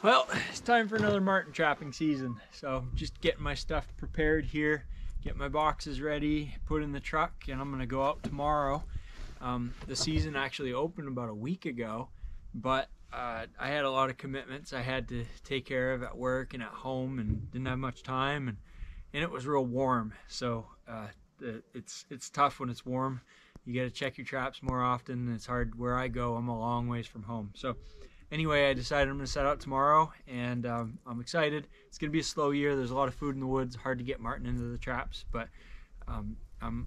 Well, it's time for another marten trapping season. So just getting my stuff prepared here, get my boxes ready, put in the truck, and I'm gonna go out tomorrow. The season actually opened about a week ago, but I had a lot of commitments I had to take care of at work and at home, and didn't have much time, and it was real warm. So it's tough when it's warm. You got to check your traps more often. It's hard where I go. I'm a long ways from home. So anyway, I decided I'm going to set out tomorrow, and I'm excited. It's going to be a slow year. There's a lot of food in the woods. Hard to get marten into the traps, but I'm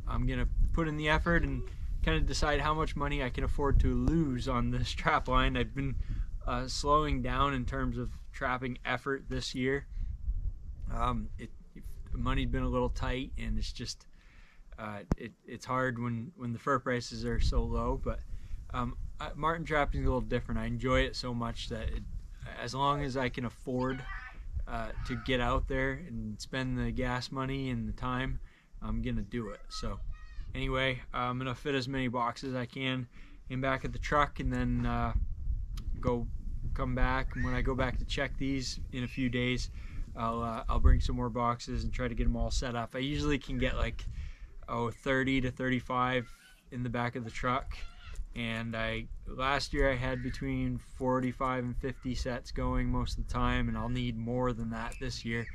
going to put in the effort and kind of decide how much money I can afford to lose on this trap line. I've been slowing down in terms of trapping effort this year. Money's been a little tight, and it's just it's hard when the fur prices are so low. But marten trapping is a little different. I enjoy it so much that as long as I can afford to get out there and spend the gas money and the time, I'm gonna do it. So anyway, I'm gonna fit as many boxes as I can in back of the truck, and then come back. And when I go back to check these in a few days, I'll bring some more boxes and try to get them all set up. I usually can get like 30 to 35 in the back of the truck, and last year I had between 45 and 50 sets going most of the time, and I'll need more than that this year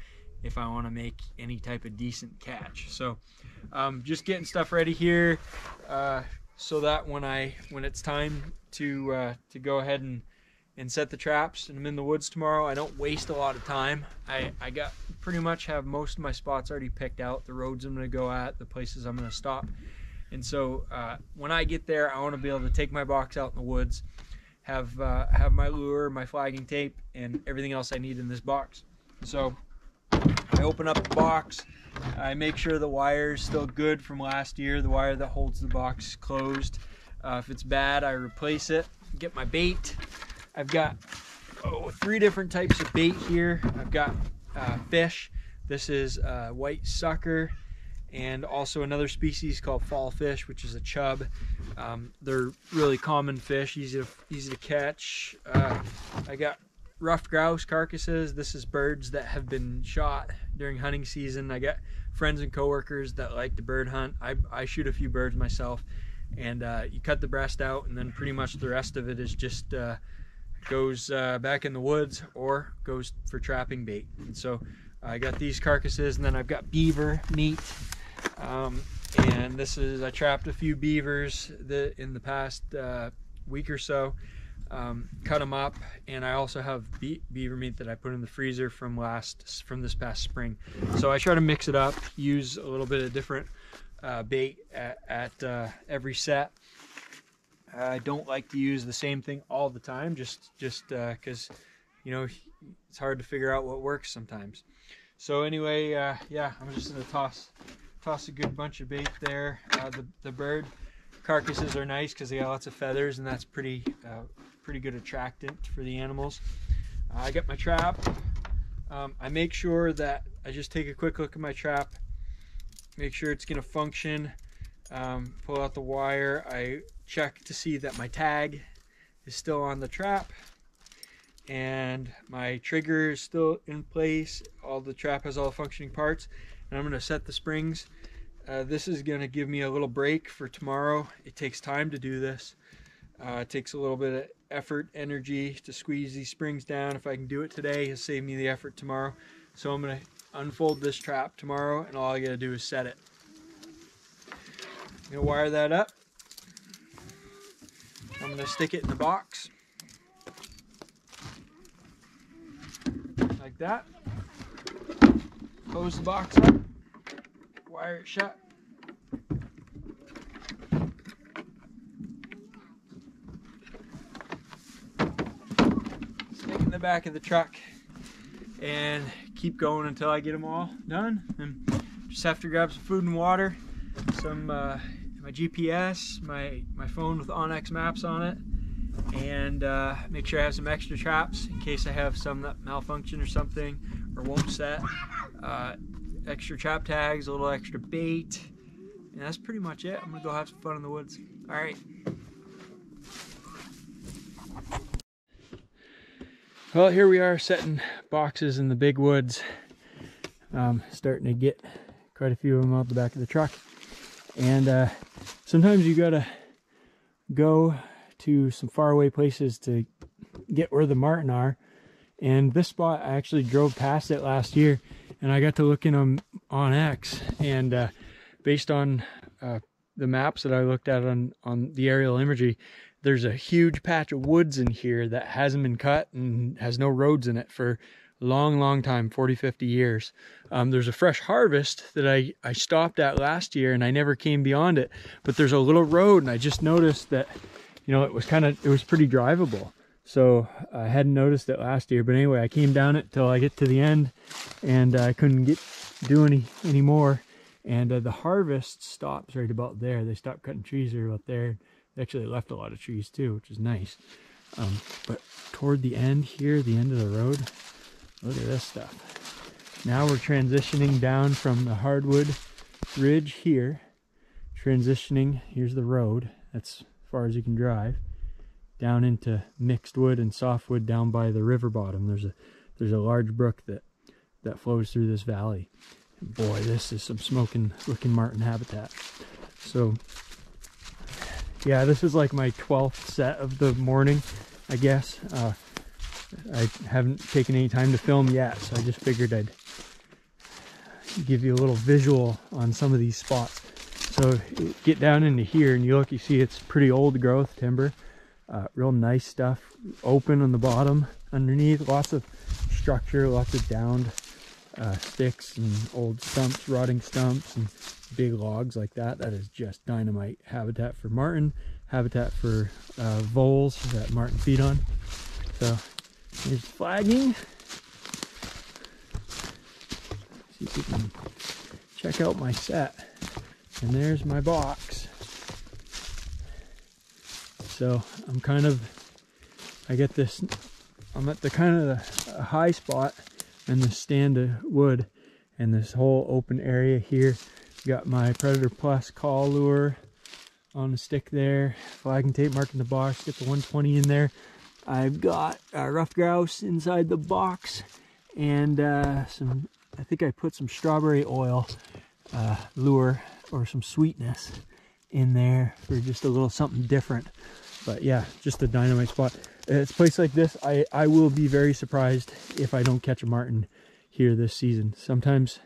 if I want to make any type of decent catch. So just getting stuff ready here so that when it's time to go ahead and set the traps and I'm in the woods tomorrow, I don't waste a lot of time. I pretty much have most of my spots already picked out, the roads I'm going to go at, the places I'm going to stop. And so when I get there, I want to be able to take my box out in the woods, have my lure, my flagging tape, and everything else I need in this box. So I open up the box, I make sure the wire is still good from last year, the wire that holds the box closed. If it's bad, I replace it. Get my bait. I've got 3 different types of bait here. I've got fish. This is white sucker, and also another species called fall fish, which is a chub. They're really common fish, easy to catch. I got rough grouse carcasses. This is birds that have been shot during hunting season. I got friends and coworkers that like to bird hunt. I shoot a few birds myself, and you cut the breast out, and then pretty much the rest of it is just goes back in the woods or goes for trapping bait. And so I got these carcasses, and then I've got beaver meat, and this is, I trapped a few beavers in the past week or so, cut them up, and I also have beaver meat that I put in the freezer from this past spring. So I try to mix it up, use a little bit of different bait at every set. I don't like to use the same thing all the time, just because it's hard to figure out what works sometimes. So anyway, yeah, I'm just gonna toss a good bunch of bait there. The bird carcasses are nice because they got lots of feathers, and that's pretty good attractant for the animals. I got my trap. I make sure that I just take a quick look at my trap, make sure it's gonna function. Pull out the wire. I check to see that my tag is still on the trap and my trigger is still in place. The trap has all the functioning parts, and I'm going to set the springs. This is going to give me a little break for tomorrow. It takes time to do this. It takes a little bit of effort, energy to squeeze these springs down. If I can do it today, it'll save me the effort tomorrow. So I'm going to unfold this trap tomorrow, and all I got to do is set it. I'm going to wire that up. I'm going to stick it in the box like that. Close the box up, wire it shut. Stick it in the back of the truck and keep going until I get them all done. And just have to grab some food and water, some my GPS, my phone with Onyx maps on it, and make sure I have some extra traps in case I have some that malfunction or something or won't set. Extra trap tags, a little extra bait, and that's pretty much it. I'm gonna go have some fun in the woods. All right. Well, here we are setting boxes in the big woods. Starting to get quite a few of them out the back of the truck. And sometimes you gotta go to some faraway places to get where the marten are. And this spot, I actually drove past it last year, and I got to looking on X, and based on the maps that I looked at on the aerial imagery, there's a huge patch of woods in here that hasn't been cut and has no roads in it for a long time, 40-50 years. There's a fresh harvest that I stopped at last year, and I never came beyond it, but there's a little road, and I just noticed that, you know, it was pretty drivable. So I hadn't noticed it last year, but anyway, I came down it till I get to the end, and I couldn't do any more. And the harvest stops right about there. They stopped cutting trees right about there. They actually left a lot of trees too, which is nice. But toward the end here, the end of the road, look at this stuff. Now we're transitioning down from the hardwood ridge here, transitioning, here's the road, that's as far as you can drive, down into mixed wood and softwood down by the river bottom. There's a large brook that flows through this valley. And boy, this is some smoking looking marten habitat. So yeah, this is like my 12th set of the morning, I guess. I haven't taken any time to film yet, so I just figured I'd give you a little visual on some of these spots. So get down into here and you see it's pretty old growth timber. Real nice stuff, open on the bottom, underneath, lots of structure, lots of downed sticks and old stumps, rotting stumps, and big logs like that. That is just dynamite habitat for marten, habitat for voles that marten feed on. So here's flagging. See if we can check out my set. And there's my box. So I'm at the kind of the high spot in the stand of wood, and this whole open area here. Got my Predator Plus call lure on the stick there, flagging tape marking the box, get the 120 in there. I've got a rough grouse inside the box, and I think I put some strawberry oil lure or some sweetness in there for just a little something different. But yeah, just a dynamite spot. It's a place like this, I will be very surprised if I don't catch a marten here this season. Sometimes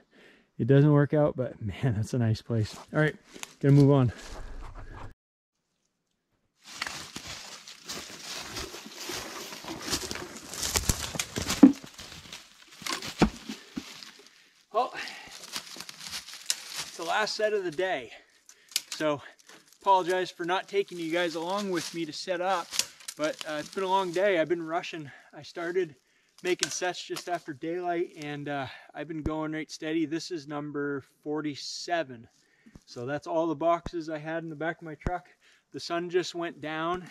it doesn't work out, but man, that's a nice place. All right, gonna move on. Well, it's the last set of the day. So apologize for not taking you guys along with me to set up, but it's been a long day. I've been rushing. I started making sets just after daylight, and I've been going right steady. This is number 47. So that's all the boxes I had in the back of my truck. The sun just went down,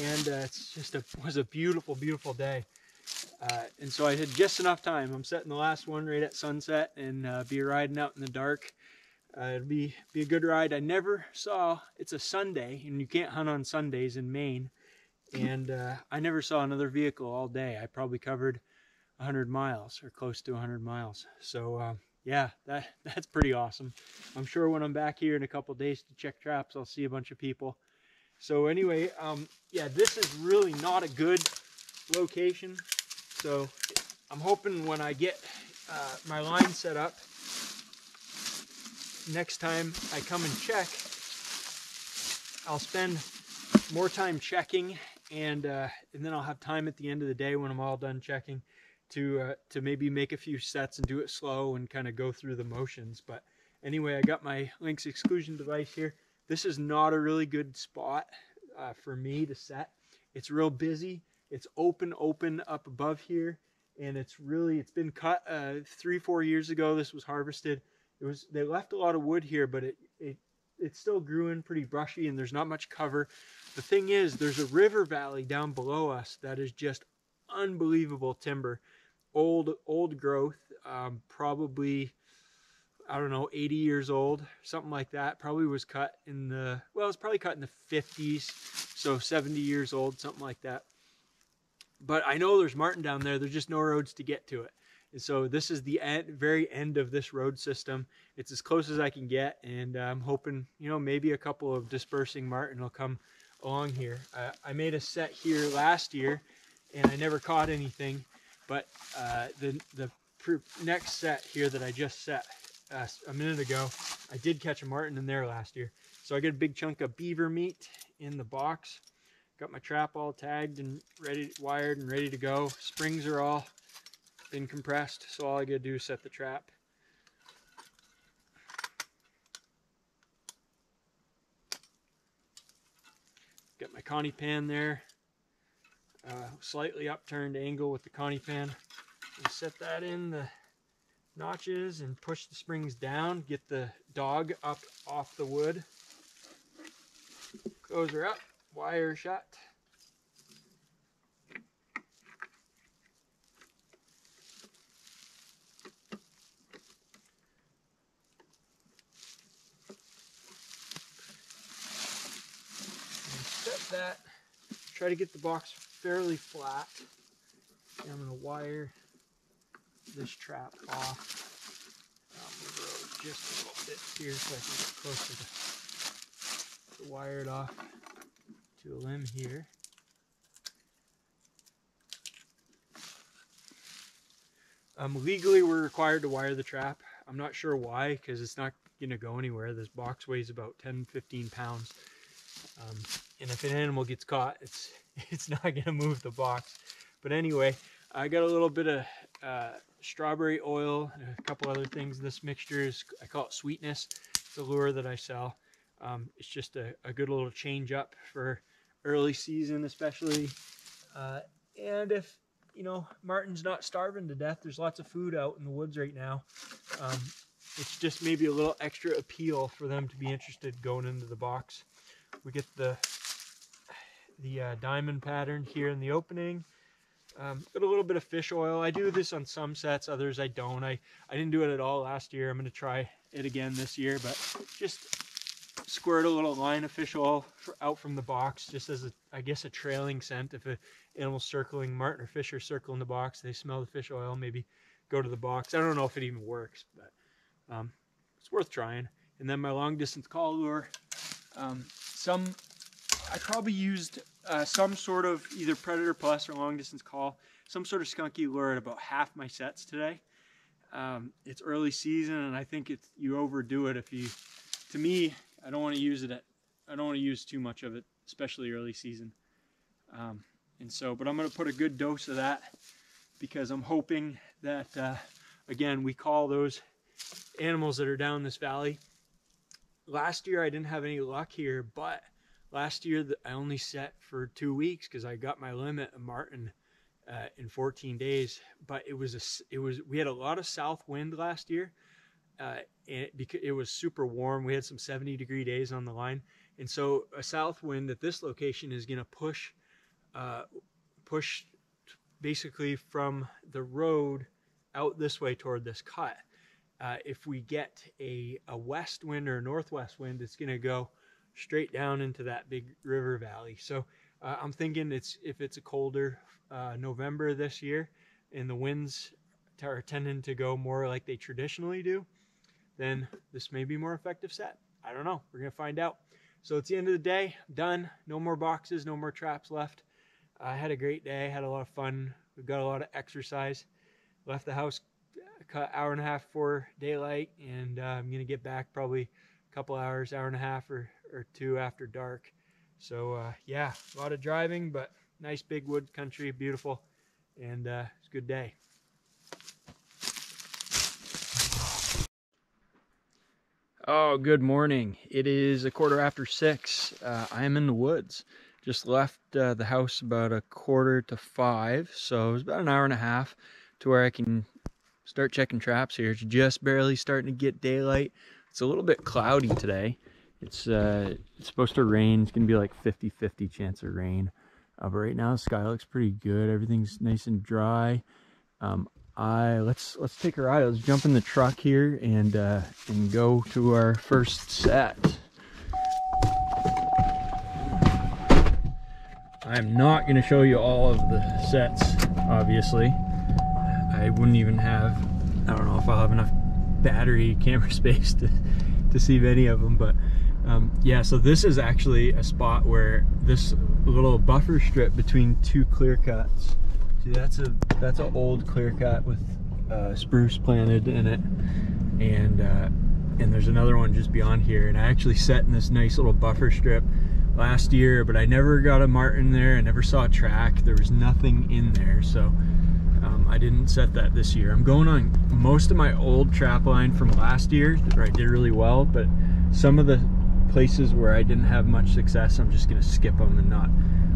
and was a beautiful, beautiful day. And so I had just enough time. I'm setting the last one right at sunset and be riding out in the dark. It'll be a good ride. I never saw, it's a Sunday, and you can't hunt on Sundays in Maine, and I never saw another vehicle all day. I probably covered 100 miles or close to 100 miles. So yeah, that's pretty awesome. I'm sure when I'm back here in a couple days to check traps, I'll see a bunch of people. So anyway, yeah, this is really not a good location. So I'm hoping when I get my line set up, next time I come and check, I'll spend more time checking, and then I'll have time at the end of the day when I'm all done checking to maybe make a few sets and do it slow and kind of go through the motions. But anyway, I got my lynx exclusion device here. This is not a really good spot for me to set. It's real busy. It's open up above here, and it's been cut 3-4 years ago. This was harvested. They left a lot of wood here, but it still grew in pretty brushy, and there's not much cover. The thing is, there's a river valley down below us that is just unbelievable timber. Old growth, probably, I don't know, 80 years old, something like that. Probably was cut in it was probably cut in the 50s, so 70 years old, something like that. but I know there's marten down there. There's just no roads to get to it. And so this is the very end of this road system. It's as close as I can get, and I'm hoping, you know, maybe a couple of dispersing marten will come along here. I made a set here last year, and I never caught anything, but the next set here that I just set a minute ago, I did catch a marten in there last year. So I get a big chunk of beaver meat in the box. Got my trap all tagged and ready, wired and ready to go. Springs are all been compressed, so all I gotta do is set the trap. Got my connie pan there, slightly upturned angle with the connie pan. And set that in the notches and push the springs down, get the dog up off the wood. Close her up, wire shut. That, try to get the box fairly flat. And I'm going to wire this trap off. I'll move the road just a little bit here so I can get closer to wire it off to a limb here. Legally, we're required to wire the trap. I'm not sure why, because it's not going to go anywhere. This box weighs about 10-15 pounds. And if an animal gets caught, it's not going to move the box. But anyway, I got a little bit of strawberry oil and a couple other things. This mixture is, I call it Sweetness. It's a lure that I sell. It's just a good little change up for early season especially. And if, you know, marten's not starving to death, there's lots of food out in the woods right now. It's just maybe a little extra appeal for them to be interested going into the box. We get the diamond pattern here in the opening. Got a little bit of fish oil. I do this on some sets, others I don't. I didn't do it at all last year. I'm going to try it again this year, but just squirt a little line of fish oil out from the box, just as I guess a trailing scent. If an animal's circling, marten or fish are circling the box, they smell the fish oil, maybe go to the box. I don't know if it even works, but it's worth trying. And then my long distance call lure. I probably used some sort of either Predator Plus or long distance call, some sort of skunky lure at about half my sets today. It's early season, and I think you overdo it if you. To me, I don't want to use too much of it, especially early season. But I'm going to put a good dose of that because I'm hoping that again we call those animals that are down this valley. Last year I didn't have any luck here, but last year I only set for 2 weeks because I got my limit of marten in 14 days. But we had a lot of south wind last year, and because it was super warm. We had some 70-degree days on the line, and so a south wind at this location is going to push basically from the road out this way toward this cut. If we get a west wind or a northwest wind, it's going to go straight down into that big river valley. So I'm thinking if it's a colder November this year and the winds are tending to go more like they traditionally do, then this may be more effective set. I don't know. We're going to find out. So it's the end of the day. Done. No more boxes, no more traps left. I had a great day. Had a lot of fun. We got a lot of exercise. Left the house cut hour and a half before daylight, and I'm going to get back probably a couple hours, hour and a half or two after dark. So yeah, a lot of driving, but nice big wood country, beautiful, and it's a good day. Oh, good morning. It is 6:15. I am in the woods. Just left the house about 4:45, so it's about an hour and a half to where I can start checking traps here. It's just barely starting to get daylight. It's a little bit cloudy today. It's supposed to rain. It's gonna be like 50-50 chance of rain. But right now the sky looks pretty good. Everything's nice and dry. Let's take a ride. Let's jump in the truck here and go to our first set. I'm not going to show you all of the sets, obviously. I wouldn't even have, I don't know if I'll have enough battery camera space to see many of them, but yeah, so this is actually a spot where this little buffer strip between two clear cuts. See, that's an old clear cut with spruce planted in it, and there's another one just beyond here, and I actually set in this nice little buffer strip last year, but I never got a marten there. I never saw a track. There was nothing in there, so I didn't set that this year. I'm going on most of my old trap line from last year where I did really well, but some of the places where I didn't have much success, I'm just gonna skip them and not,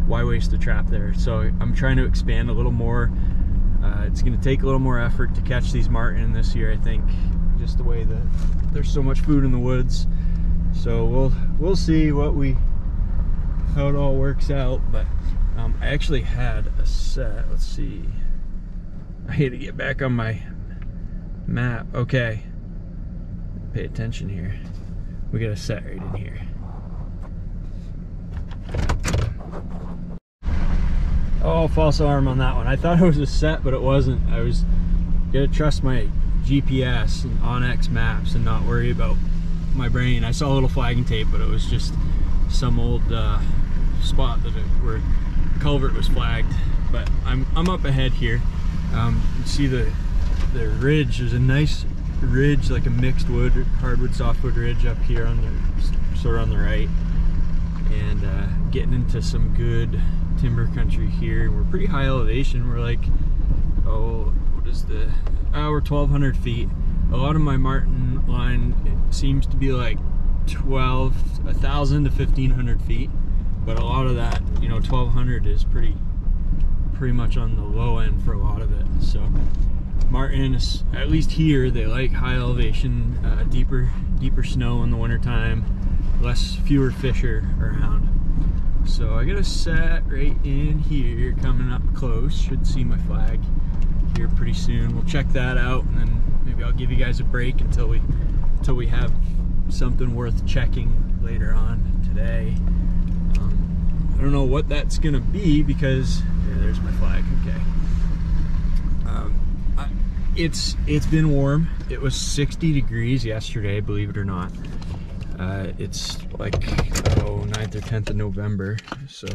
why waste a trap there? So I'm trying to expand a little more. It's gonna take a little more effort to catch these marten this year, I think, just the way that there's so much food in the woods. So we'll see how it all works out. But I actually had a set. Let's see. I hate to get back on my map. Okay, pay attention here. We got a set right in here. Oh, false alarm on that one. I thought it was a set, but it wasn't. I was gonna trust my GPS and Onyx maps and not worry about my brain. I saw a little flagging tape, but it was just some old spot where culvert was flagged. But I'm up ahead here. You see the ridge. There's a nice ridge, like a mixed wood, hardwood, softwood ridge up here on the sort of on the right, and getting into some good timber country here. We're pretty high elevation. We're like, oh, what is the? We're 1,200 feet. A lot of my marten line, it seems to be like 1,000 to 1,500 feet, but a lot of that, you know, 1,200 is pretty much on the low end for a lot of it. So marten, at least here, they like high elevation, deeper snow in the wintertime, fewer fish are around. So I got a set right in here, coming up close. Should see my flag here pretty soon. We'll check that out, and then maybe I'll give you guys a break until we have something worth checking later on today. I don't know what that's gonna be, because yeah, there's my flag. Okay. It's been warm. It was 60 degrees yesterday, believe it or not. It's like 9th or 10th of November, so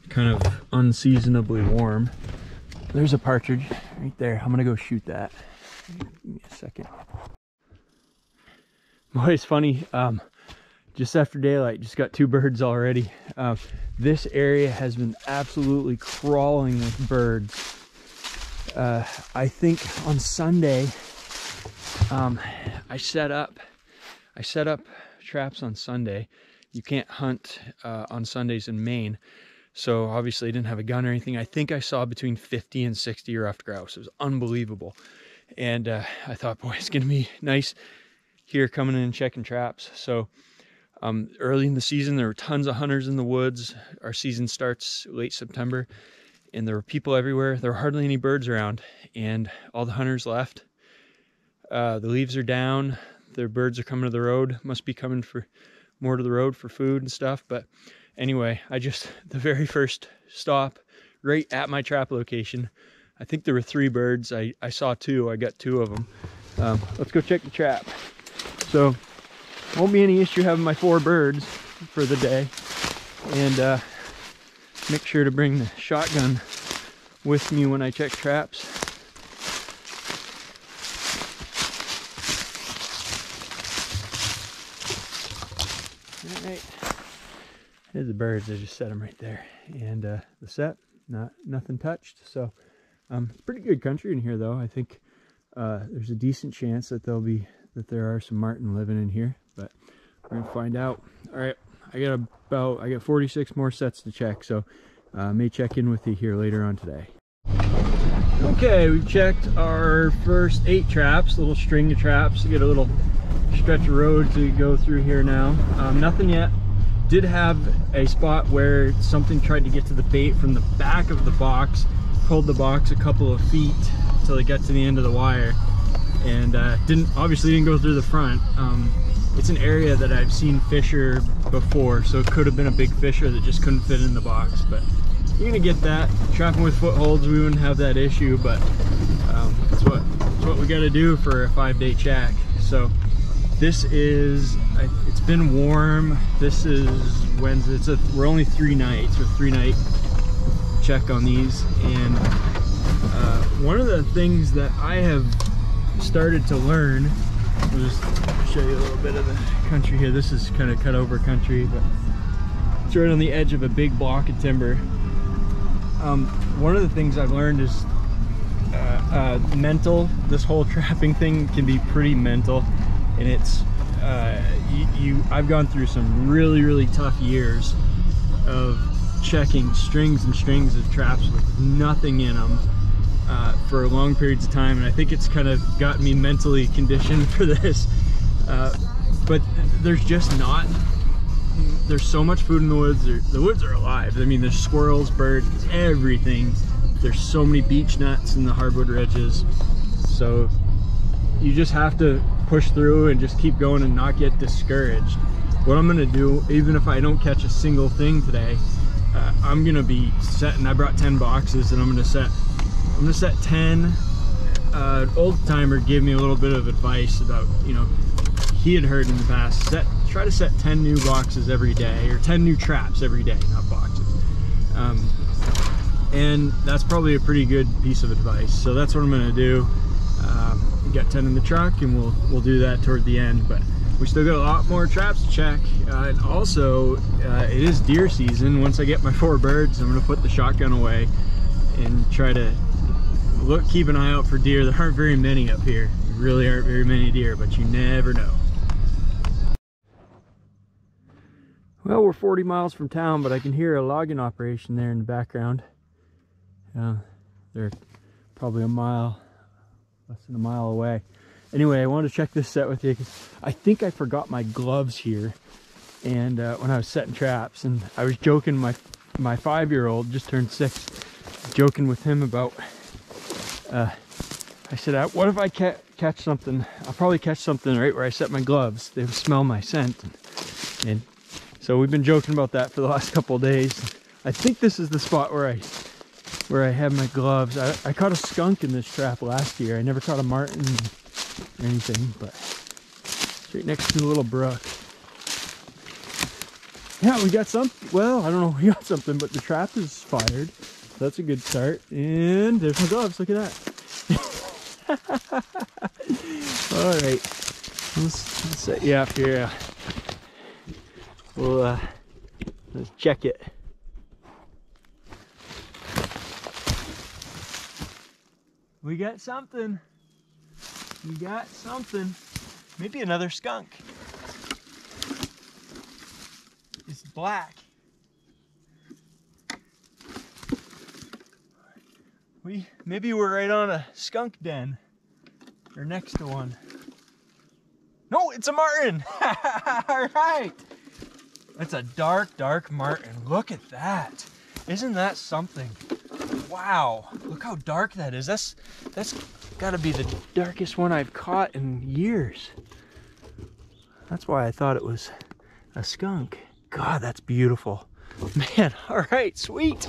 kind of unseasonably warm. There's a partridge right there. I'm gonna go shoot that. Give me a second. Boy, it's funny. Just after daylight, just got 2 birds already. This area has been absolutely crawling with birds. I think on Sunday, I set up traps on Sunday. You can't hunt on Sundays in Maine, so obviously I didn't have a gun or anything. I think I saw between 50 and 60 ruffed grouse. It was unbelievable, and I thought, boy, it's gonna be nice here coming in and checking traps. So early in the season, there were tons of hunters in the woods. Our season starts late September, and there were people everywhere. There were hardly any birds around, and all the hunters left. The leaves are down. The birds are coming to the road. Must be coming more to the road for food and stuff. But anyway, the very first stop, right at my trap location, I think there were 3 birds. I saw 2. I got 2 of them. Let's go check the trap. So won't be any issue having my 4 birds for the day, and make sure to bring the shotgun with me when I check traps. All right, there's the birds. I just set them right there, and the set, nothing touched. So it's pretty good country in here, though. I think there's a decent chance that there are some marten living in here, but we're gonna find out. All right, I got 46 more sets to check, so may check in with you here later on today. Okay, we checked our first 8 traps, little string of traps. We get a little stretch of road to go through here now. Nothing yet. Did have a spot where something tried to get to the bait from the back of the box, pulled the box a couple of feet until it got to the end of the wire, and obviously didn't go through the front. It's an area that I've seen fisher before, so it could have been a big fisher that just couldn't fit in the box. But you're gonna get that. Trapping with footholds, we wouldn't have that issue, but it's what we got to do for a 5-day check. So this is, it's been warm. This is Wednesday. We're only 3 nights, or 3-night check on these. And one of the things that I have started to learn, I'll just show you a little bit of the country here. This is kind of cut over country, but it's right on the edge of a big block of timber. One of the things I've learned is mental. This whole trapping thing can be pretty mental, and it's I've gone through some really tough years of checking strings and strings of traps with nothing in them for long periods of time, and I think it's kind of gotten me mentally conditioned for this. But there's just not, there's so much food in the woods. The woods are alive. I mean, there's squirrels, birds, everything. There's so many beech nuts in the hardwood ridges. So you just have to push through and just keep going and not get discouraged. What I'm gonna do, even if I don't catch a single thing today, I'm gonna be setting, I brought 10 boxes, and I'm gonna set 10. Old timer gave me a little bit of advice about, you know, he had heard in the past, try to set 10 new boxes every day, or 10 new traps every day, not boxes. And that's probably a pretty good piece of advice. So that's what I'm gonna do. We got 10 in the truck, and we'll do that toward the end, but we still got a lot more traps to check. And also, it is deer season. Once I get my 4 birds, I'm gonna put the shotgun away and try to keep an eye out for deer. There aren't very many up here. There really aren't very many deer, but you never know. Well, we're 40 miles from town, but I can hear a logging operation there in the background. They're probably less than a mile away. Anyway, I wanted to check this set with you because I think I forgot my gloves here, and when I was setting traps, and I was joking, my 5-year-old just turned 6, joking with him about, I said, what if I catch something? I'll probably catch something right where I set my gloves. They would smell my scent. And so we've been joking about that for the last couple of days. I think this is the spot where I have my gloves. I caught a skunk in this trap last year. I never caught a marten or anything, but it's right next to the little brook. Yeah, we got something. Well, I don't know if we got something, but the trap is fired. So that's a good start. And there's my gloves. Look at that. All right, let's set you up here. We'll let's check it. We got something. We got something. Maybe another skunk. It's black. Maybe we're right on a skunk den, or next to one. No, it's a marten. All right. It's a dark marten. Look at that. Isn't that something? Wow. Look how dark that is. That's got to be the darkest one I've caught in years. That's why I thought it was a skunk. God, that's beautiful. Man, all right, sweet.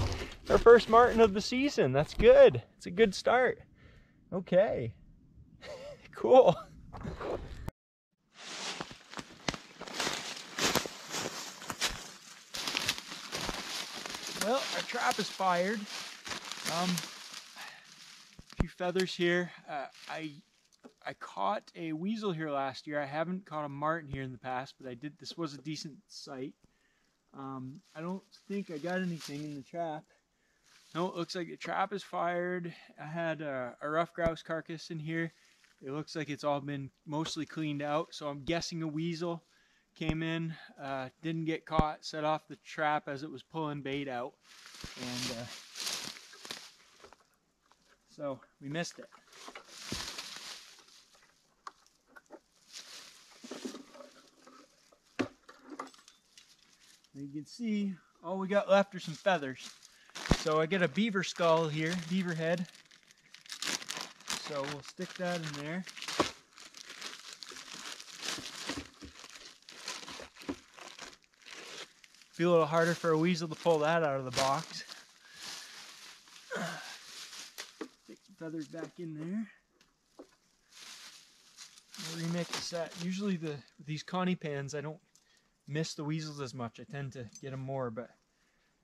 Our first marten of the season. That's good. It's a good start. Okay. Cool. Well, our trap is fired. A few feathers here. I caught a weasel here last year. I haven't caught a marten here in the past, but I did. This was a decent sight. I don't think I got anything in the trap. No, it looks like the trap is fired. I had a rough grouse carcass in here. It looks like it's all been mostly cleaned out, so I'm guessing a weasel came in, didn't get caught, set off the trap as it was pulling bait out, and so we missed it. You can see all we got left are some feathers. So I get a beaver skull here, beaver head. So we'll stick that in there. Be a little harder for a weasel to pull that out of the box. feathers back in there. I'll remake the set. Usually these Connie pans, I don't miss the weasels as much. I tend to get them more, but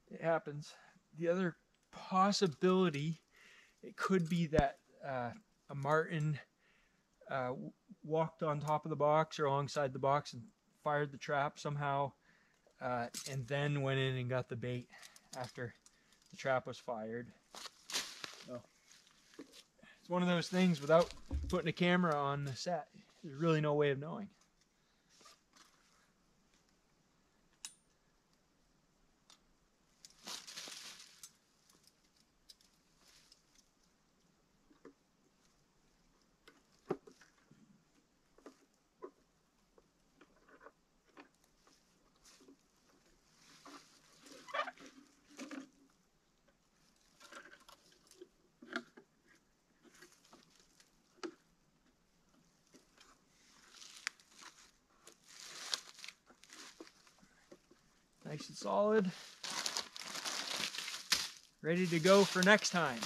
it happens. The other possibility, it could be that a marten walked on top of the box or alongside the box and fired the trap somehow, and then went in and got the bait after the trap was fired. So it's one of those things, without putting a camera on the set, there's really no way of knowing. Nice and solid. Ready to go for next time.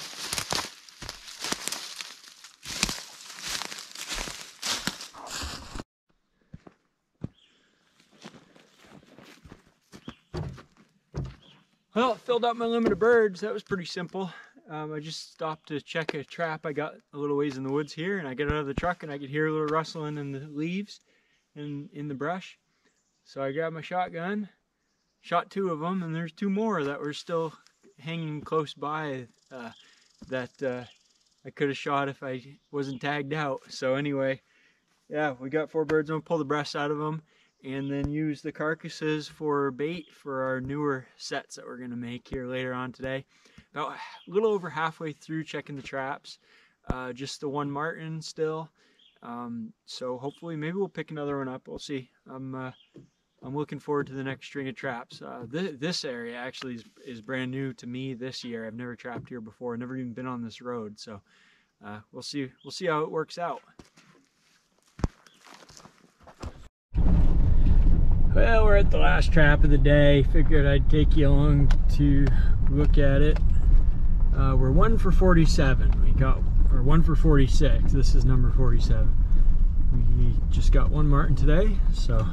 Well, filled up my limit of birds. That was pretty simple. I just stopped to check a trap I got a little ways in the woods here, and I get out of the truck and I could hear a little rustling in the leaves and in the brush. So I grabbed my shotgun, shot 2 of them, and there's 2 more that were still hanging close by that I could have shot if I wasn't tagged out. So anyway, yeah, we got 4 birds. I'm gonna pull the breasts out of them and then use the carcasses for bait for our newer sets that we're gonna make here later on today. About a little over halfway through checking the traps, just the 1 marten still. So hopefully maybe we'll pick another one up. We'll see. I'm looking forward to the next string of traps. This area actually is brand new to me this year. I've never trapped here before. Never even been on this road. So we'll see how it works out. Well, we're at the last trap of the day. Figured I'd take you along to look at it. We're 1 for 47. We got, or 1 for 46. This is number 47. We just got 1 marten today, so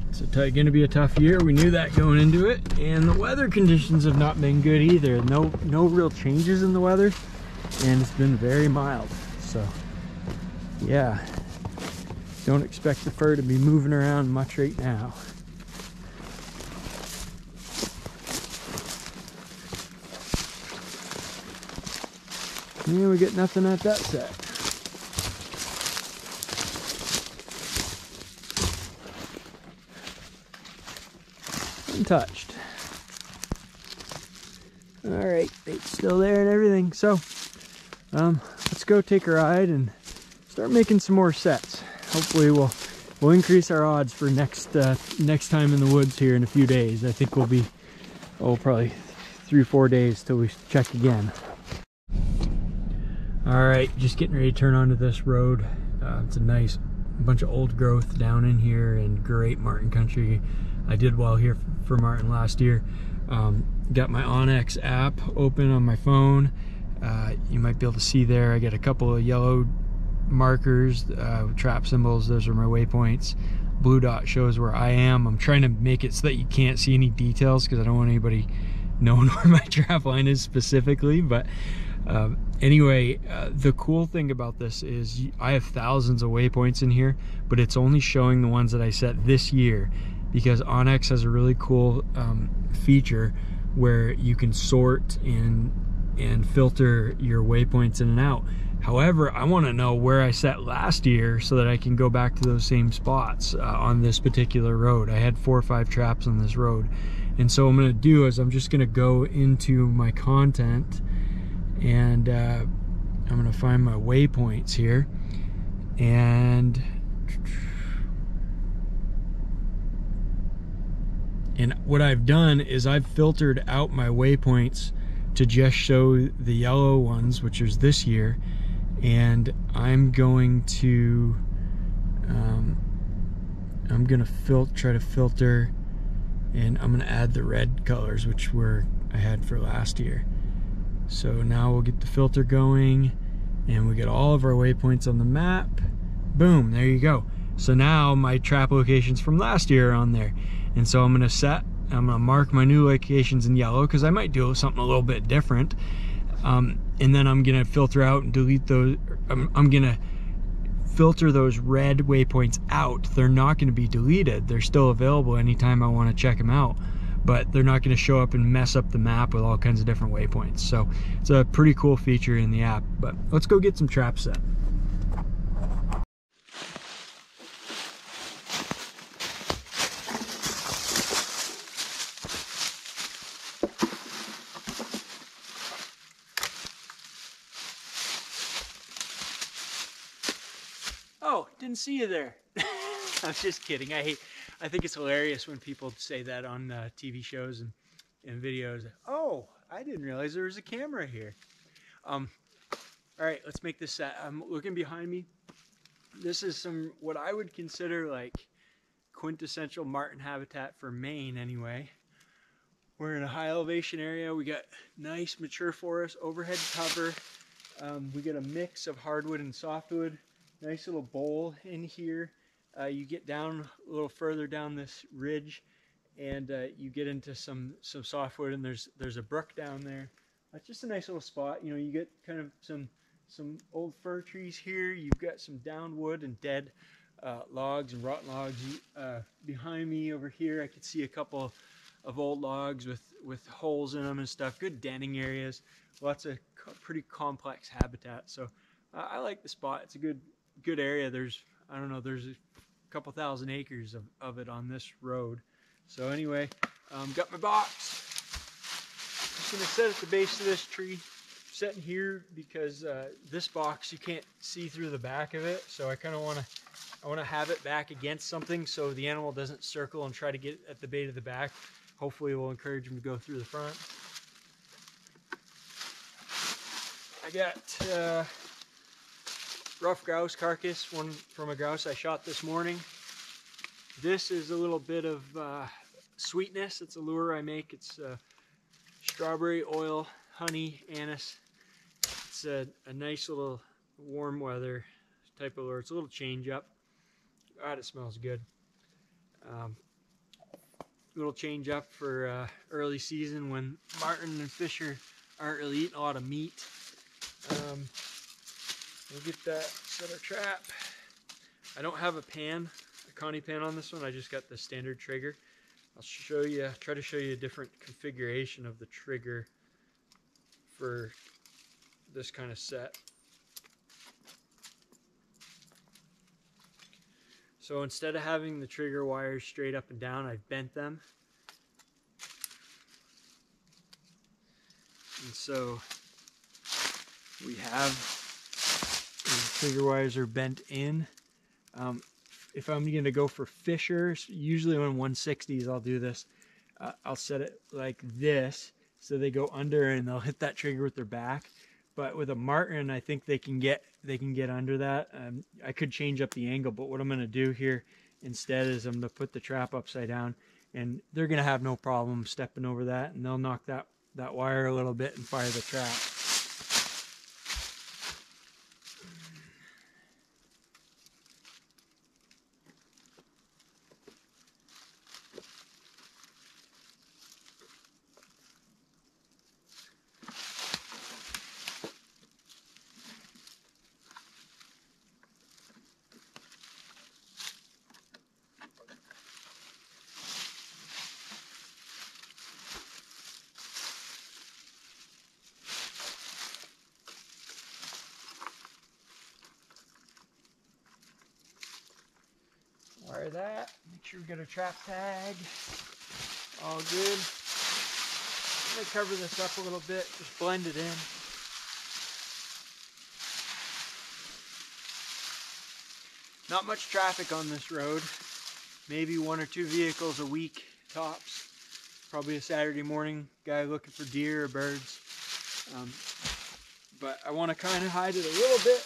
it's going to be a tough year. We knew that going into it, and the weather conditions have not been good either. No real changes in the weather, and it's been very mild. So yeah, don't expect the fur to be moving around much right now. And we get nothing at that set. Untouched. Alright, bait's still there and everything. So let's go take a ride and start making some more sets. Hopefully we'll increase our odds for next time in the woods here in a few days. I think we'll be probably 3 or 4 days till we check again. Alright, just getting ready to turn onto this road. It's a nice bunch of old growth down in here and great marten country. I did well here for marten last year. Got my Onyx app open on my phone. You might be able to see there I got a couple of yellow markers, trap symbols. Those are my waypoints. Blue dot shows where I am. I'm trying to make it so that you can't see any details because I don't want anybody knowing where my trap line is specifically. But anyway, the cool thing about this is I have thousands of waypoints in here, but it's only showing the ones that I set this year, because Onyx has a really cool feature where you can sort and filter your waypoints in and out. However, I want to know where I set last year so that I can go back to those same spots on this particular road. I had 4 or 5 traps on this road, and so what I'm going to do is I'm just going to go into my content and I'm going to find my waypoints here, and what I've done is I've filtered out my waypoints to just show the yellow ones, which is this year, and I'm going to try to filter, and I'm going to add the red colors, which I had for last year. So now we'll get the filter going and we get all of our waypoints on the map. Boom, there you go. So now my trap locations from last year are on there. And so I'm gonna mark my new locations in yellow because I might do something a little bit different. And then I'm gonna filter out and delete those. I'm gonna filter those red waypoints out. They're not gonna be deleted. They're still available anytime I wanna check them out, but they're not gonna show up and mess up the map with all kinds of different waypoints. So it's a pretty cool feature in the app, but let's go get some traps set. Oh, didn't see you there. I was just kidding. I think it's hilarious when people say that on TV shows and videos. Oh, I didn't realize there was a camera here. All right, let's make this set. I'm looking behind me. This is what I would consider like quintessential marten habitat for Maine anyway. We're in a high elevation area. We got nice mature forest, overhead cover. We get a mix of hardwood and softwood. Nice little bowl in here. You get down a little further down this ridge and you get into some softwood, and there's a brook down there. Just a nice little spot. You know, you get kind of some old fir trees here. You've got some downed wood and dead logs and rotten logs. Behind me over here I could see a couple of old logs with holes in them and stuff. Good denning areas. Lots of pretty complex habitat. So I like the spot. It's a good area. There's a couple thousand acres of it on this road. So anyway, got my box. Just gonna set at the base of this tree. Setting here because this box, you can't see through the back of it, so I kind of want to have it back against something so the animal doesn't circle and try to get at the bait of the back. Hopefully we'll encourage him to go through the front. I got rough grouse carcass, one from a grouse I shot this morning. This is a little bit of sweetness. It's a lure I make. It's strawberry oil, honey, anise. It's a nice little warm weather type of lure. It's a little change up. God, it smells good. Little change up for early season when marten and fisher aren't really eating a lot of meat. We'll get that, set our trap. I don't have a connie pan on this one. I just got the standard trigger. I'll try to show you a different configuration of the trigger for this kind of set. So instead of having the trigger wires straight up and down, I've bent them. And so we have the trigger wires are bent in. If I'm going to go for fisher, usually on 160s I'll do this. I'll set it like this so they go under and they'll hit that trigger with their back. But with a marten, I think they can get under that. I could change up the angle, but what I'm going to do here instead is I'm going to put the trap upside down, and they're going to have no problem stepping over that, and they'll knock that wire a little bit and fire the trap. Wire that, make sure we get our trap tag, all good. I'm going to cover this up a little bit, just blend it in. Not much traffic on this road, maybe 1 or 2 vehicles a week tops. Probably a Saturday morning guy looking for deer or birds. But I want to kind of hide it a little bit.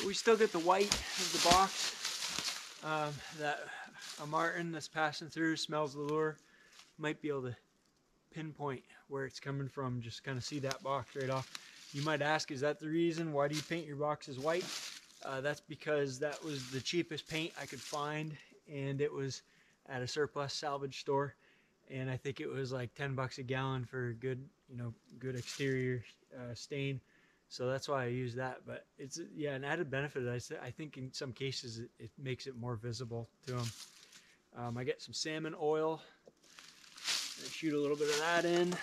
We still get the white of the box. that a marten that's passing through smells the lure, might be able to pinpoint where it's coming from. Just kind of see that box right off. You might ask, is that the reason? Why do you paint your boxes white? That's because that was the cheapest paint I could find, and it was at a surplus salvage store, and I think it was like 10 bucks a gallon for good, you know, good exterior stain. So that's why I use that. But it's, yeah, an added benefit. I think in some cases it makes it more visible to them. I get some salmon oil. I shoot a little bit of that in.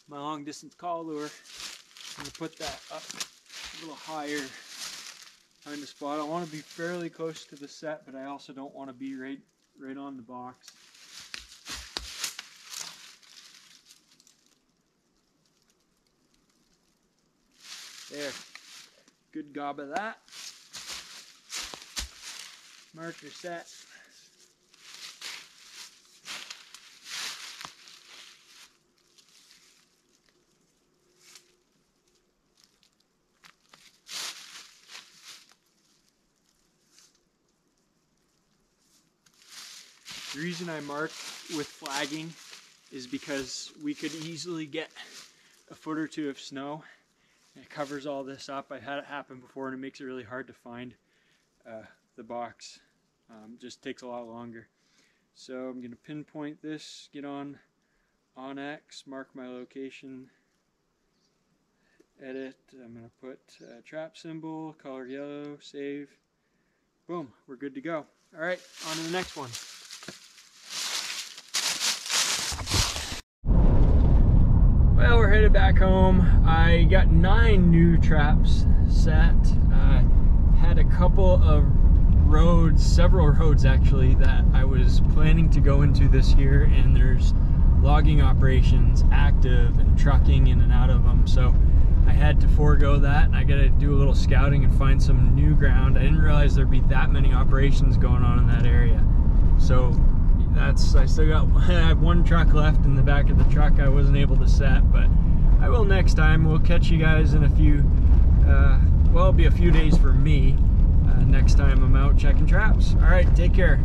My long distance call lure. I'm gonna put that up a little higher on the spot. I want to be fairly close to the set, but I also don't want to be right on the box. There, good gob of that. Marker set. The reason I mark with flagging is because we could easily get a foot or two of snow. It covers all this up. I've had it happen before, and it makes it really hard to find the box. Just takes a lot longer. So I'm going to pinpoint this, get on X, mark my location, edit. I'm going to put a trap symbol, color yellow, save. Boom, we're good to go. All right, on to the next one. Well, we're headed back home. I got 9 new traps set. Had a couple of roads, several roads actually, that I was planning to go into this year, and there's logging operations active and trucking in and out of them. So I had to forego that, and I got to do a little scouting and find some new ground. I didn't realize there'd be that many operations going on in that area. So I still got, I have 1 truck left in the back of the truck I wasn't able to set, but I will next time. We'll catch you guys in a few, well, it'll be a few days for me next time I'm out checking traps. All right, take care.